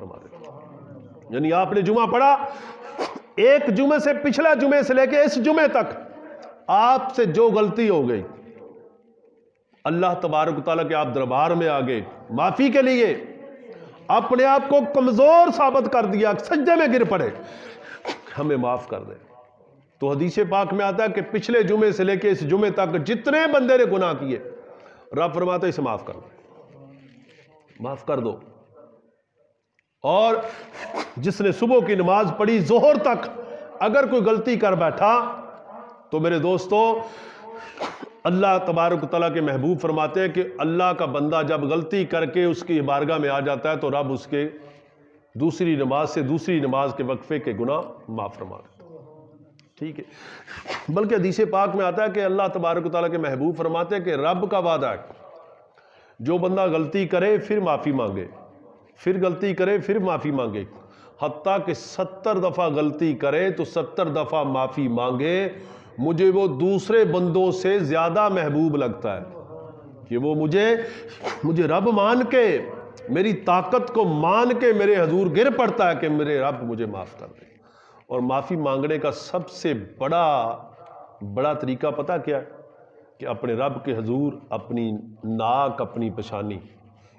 فرما دیتے۔ یعنی آپ نے جمعہ پڑھا، ایک جمعے سے پچھلا جمعے سے لے کے اس جمعے تک آپ سے جو غلطی ہو گئی، اللہ تبارک و تعالیٰ کے آپ دربار میں آگے معافی کے لیے اپنے آپ کو کمزور ثابت کر دیا، سجدے میں گر پڑے، ہمیں معاف کر دے۔ تو حدیث پاک میں آتا ہے کہ پچھلے جمعے سے لے کے اس جمعے تک جتنے بندے نے گناہ کیے، رب فرماتا ہے اسے معاف کر دو، معاف کر دو۔ اور جس نے صبح کی نماز پڑھی ظہر تک اگر کوئی غلطی کر بیٹھا تو میرے دوستو، اللہ تبارک و تعالیٰ کے محبوب فرماتے ہیں کہ اللہ کا بندہ جب غلطی کر کے اس کی بارگاہ میں آ جاتا ہے تو رب اس کے دوسری نماز سے دوسری نماز کے وقفے کے گناہ معاف فرما دیتا ہے۔ ٹھیک ہے، بلکہ حدیث پاک میں آتا ہے کہ اللہ تبارک و تعالیٰ کے محبوب فرماتے ہیں کہ رب کا وعدہ ہے، جو بندہ غلطی کرے پھر معافی مانگے، پھر غلطی کرے پھر معافی مانگے، حتیٰ کہ 70 دفعہ غلطی کرے تو 70 دفعہ معافی مانگے، مجھے وہ دوسرے بندوں سے زیادہ محبوب لگتا ہے کہ وہ مجھے رب مان کے، میری طاقت کو مان کے میرے حضور گر پڑتا ہے کہ میرے رب مجھے معاف کر دے۔ اور معافی مانگنے کا سب سے بڑا طریقہ پتہ کیا ہے؟ کہ اپنے رب کے حضور اپنی ناک، اپنی پیشانی،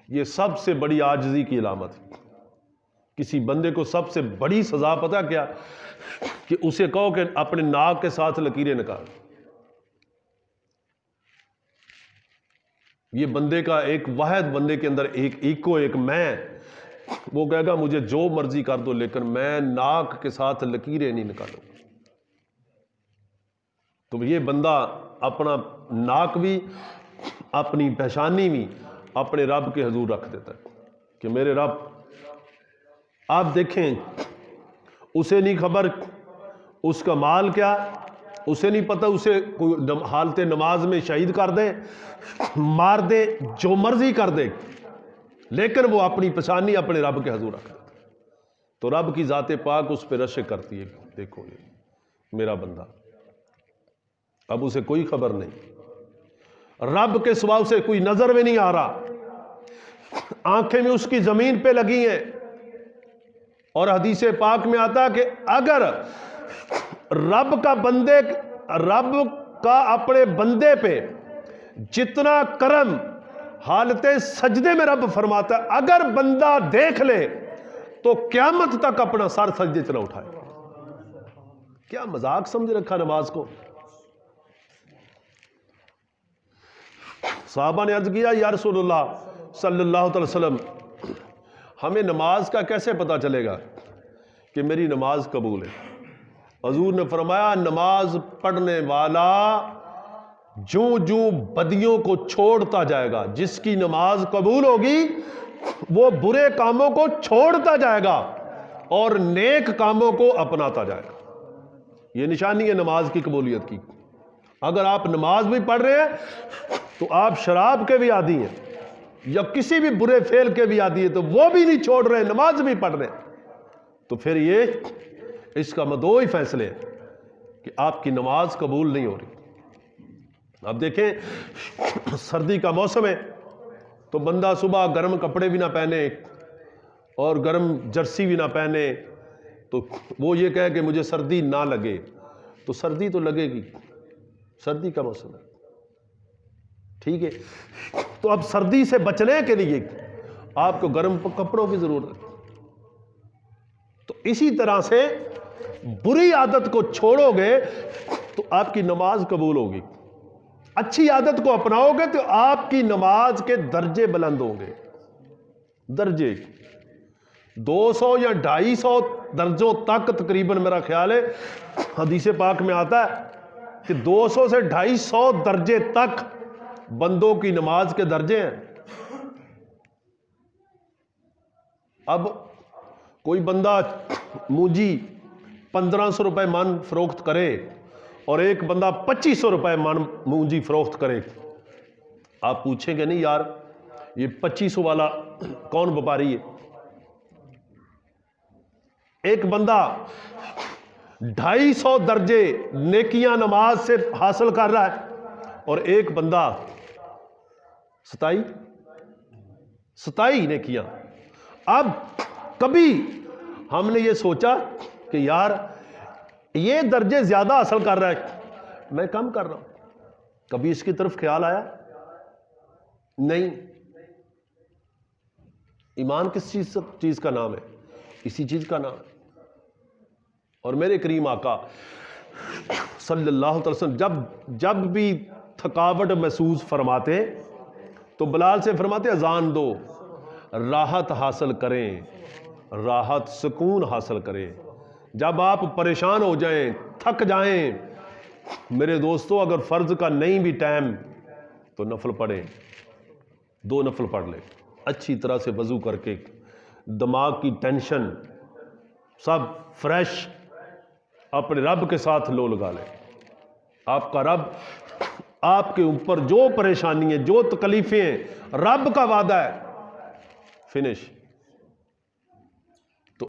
یہ سب سے بڑی عاجزی کی علامت ہے۔ کسی بندے کو سب سے بڑی سزا پتہ کیا؟ کہ اسے کہو کہ اپنے ناک کے ساتھ لکیریں نکال۔ یہ بندے کا ایک واحد بندے کے اندر ایک میں، وہ کہے گا مجھے جو مرضی کر دو لیکن میں ناک کے ساتھ لکیریں نہیں نکالوں۔ تو یہ بندہ اپنا ناک بھی، اپنی پیشانی بھی اپنے رب کے حضور رکھ دیتا ہے کہ میرے رب۔ آپ دیکھیں، اسے نہیں خبر اس کا مال کیا، اسے نہیں پتہ، اسے کوئی حالت نماز میں شہید کر دے، مار دے، جو مرضی کر دے، لیکن وہ اپنی پیشانی اپنے رب کے حضور رکھ دیتا ہے۔ تو رب کی ذات پاک اس پہ رشک کرتی ہے، دیکھو یہ میرا بندہ، اب اسے کوئی خبر نہیں، رب کے سوا اسے کوئی نظر میں نہیں آ رہا، آنکھیں میں اس کی زمین پہ لگی ہیں۔ اور حدیث پاک میں آتا ہے کہ اگر رب کا اپنے بندے پہ جتنا کرم حالت سجدے میں رب فرماتا ہے، اگر بندہ دیکھ لے تو قیامت تک اپنا سر سجدے سے نہ اٹھائے۔ کیا مذاق سمجھ رکھا نماز کو؟ صحابہ نے عرض کیا یا رسول اللہ صلی اللہ علیہ وسلم، ہمیں نماز کا کیسے پتا چلے گا کہ میری نماز قبول ہے؟ حضور نے فرمایا نماز پڑھنے والا جو بدیوں کو چھوڑتا جائے گا، جس کی نماز قبول ہوگی وہ برے کاموں کو چھوڑتا جائے گا اور نیک کاموں کو اپناتا جائے گا۔ یہ نشانی ہے نماز کی قبولیت کی۔ اگر آپ نماز بھی پڑھ رہے ہیں تو آپ شراب کے بھی عادی ہیں یا کسی بھی برے فعل کے بھی عادی ہیں تو وہ بھی نہیں چھوڑ رہے، نماز بھی پڑھ رہے ہیں، تو پھر یہ اس کا دو ہی فیصلے ہیں کہ آپ کی نماز قبول نہیں ہو رہی۔ اب دیکھیں سردی کا موسم ہے تو بندہ صبح گرم کپڑے بھی نہ پہنے اور گرم جرسی بھی نہ پہنے، تو وہ یہ کہے کہ مجھے سردی نہ لگے، تو سردی تو لگے گی، سردی کا موسم ہے، ٹھیک ہے۔ تو اب سردی سے بچنے کے لیے آپ کو گرم کپڑوں کی ضرورت ہے۔ تو اسی طرح سے بری عادت کو چھوڑو گے تو آپ کی نماز قبول ہوگی، اچھی عادت کو اپناؤ گے تو آپ کی نماز کے درجے بلند ہوں گے۔ درجے 200 یا 250 درجوں تک تقریباً میرا خیال ہے حدیث پاک میں آتا ہے کہ 200 سے 250 درجے تک بندوں کی نماز کے درجے ہیں۔ اب کوئی بندہ مونجی 1500 روپے من فروخت کرے اور ایک بندہ 2500 روپے من مونجی فروخت کرے، آپ پوچھیں گے نہیں یار یہ 2500 والا کون وپاری ہے؟ ایک بندہ 250 درجے نیکیاں نماز سے حاصل کر رہا ہے اور ایک بندہ 27 نیکیاں۔ اب کبھی ہم نے یہ سوچا کہ یار یہ درجے زیادہ حاصل کر رہا ہے میں کم کر رہا ہوں؟ کبھی اس کی طرف خیال آیا؟ نہیں۔ ایمان کس چیز کا نام ہے؟ اسی چیز کا نام ہے۔ اور میرے کریم آقا صلی اللہ علیہ وسلم جب بھی تھکاوٹ محسوس فرماتے تو بلال سے فرماتے اذان دو، راحت حاصل کریں، راحت سکون حاصل کریں۔ جب آپ پریشان ہو جائیں، تھک جائیں، میرے دوستو اگر فرض کا نہیں بھی ٹائم تو نفل پڑھیں، 2 نفل پڑھ لیں اچھی طرح سے وضو کر کے، دماغ کی ٹینشن سب فریش اپنے رب کے ساتھ لو لگا لیں۔ آپ کا رب آپ کے اوپر جو پریشانی ہے، جو تکلیفیں ہیں، رب کا وعدہ ہے، فنش۔